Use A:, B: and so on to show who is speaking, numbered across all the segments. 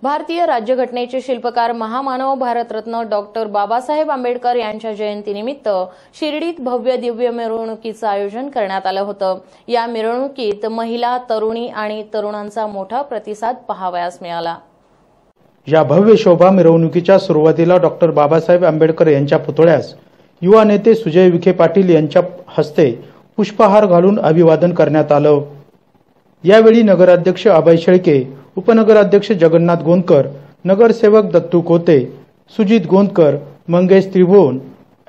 A: भारतीय राज्यघटनेचे शिल्पकार महामानव भारतरत्न डॉक्टर बाबासाहेब आंबेडकर यांच्या जयंतीनिमित्त शिर्डीत भव्य दिव्य मिरवणुकीचं आयोजन करण्यात आलं होतं। या मिरवणुकीत महिला, तरुणी आणि तरुणांचा मोठा प्रतिसाद पाहावयास मिळाला।
B: या भव्य शोभा मिरवणुकीच्या सुरुवातीला डॉक्टर बाबासाहेब आंबेडकर यांच्या पुतळ्यास युवा नेते सुजय विखे पाटील यांच्या हस्ते पुष्पहार घालून अभिवादन करण्यात आलं। यावेळी नगराध्यक्ष अभय शेळके, उपनगराध्यक्ष जगन्नाथ गोंदकर, नगरसेवक दत्तू कोते, सुजित गोंदकर, मंगेश त्रिभुवन,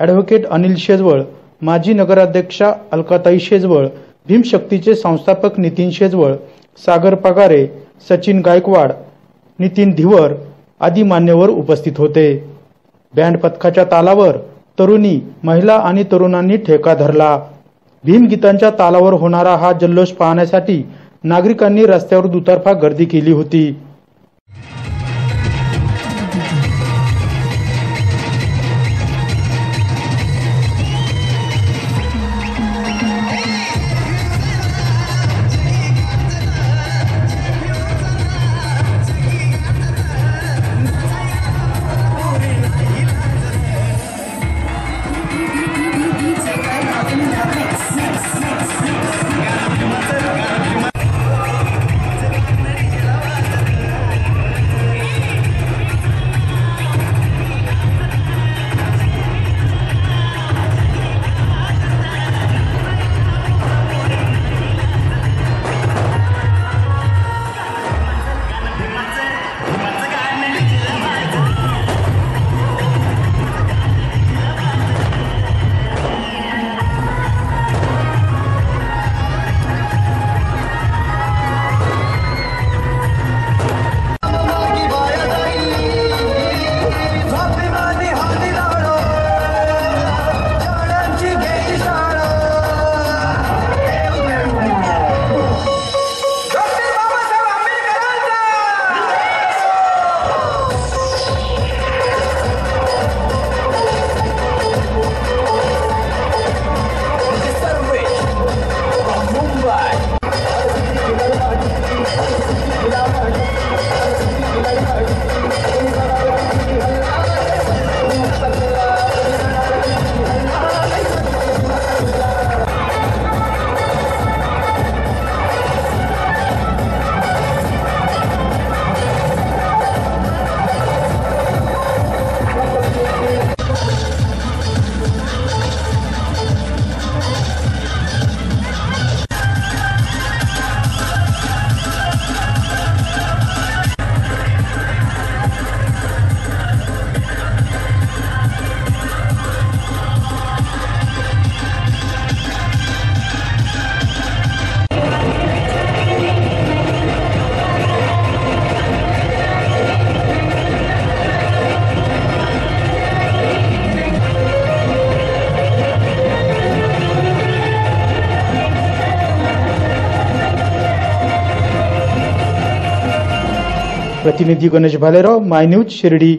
B: ॲडव्होकेट अनिल शेजवळ, माजी नगराध्यक्षा अलकाताई शेजवळ, भीमशक्तीचे संस्थापक नितीन शेजवळ, सागर पगारे, सचिन गायकवाड, नितीन धिवर आदी मान्यवर उपस्थित होते। बँड पथकाच्या तालावर तरुणी, महिला आणि तरुणांनी ठेका धरला। भीमगीतांच्या तालावर होणारा हा जल्लोष पाहण्यासाठी नागरिकांनी रस्त्यावर दुतर्फा गर्दी केली होती। प्रतिनिधी गणेश भालेराव, माय न्यूज, शिर्डी।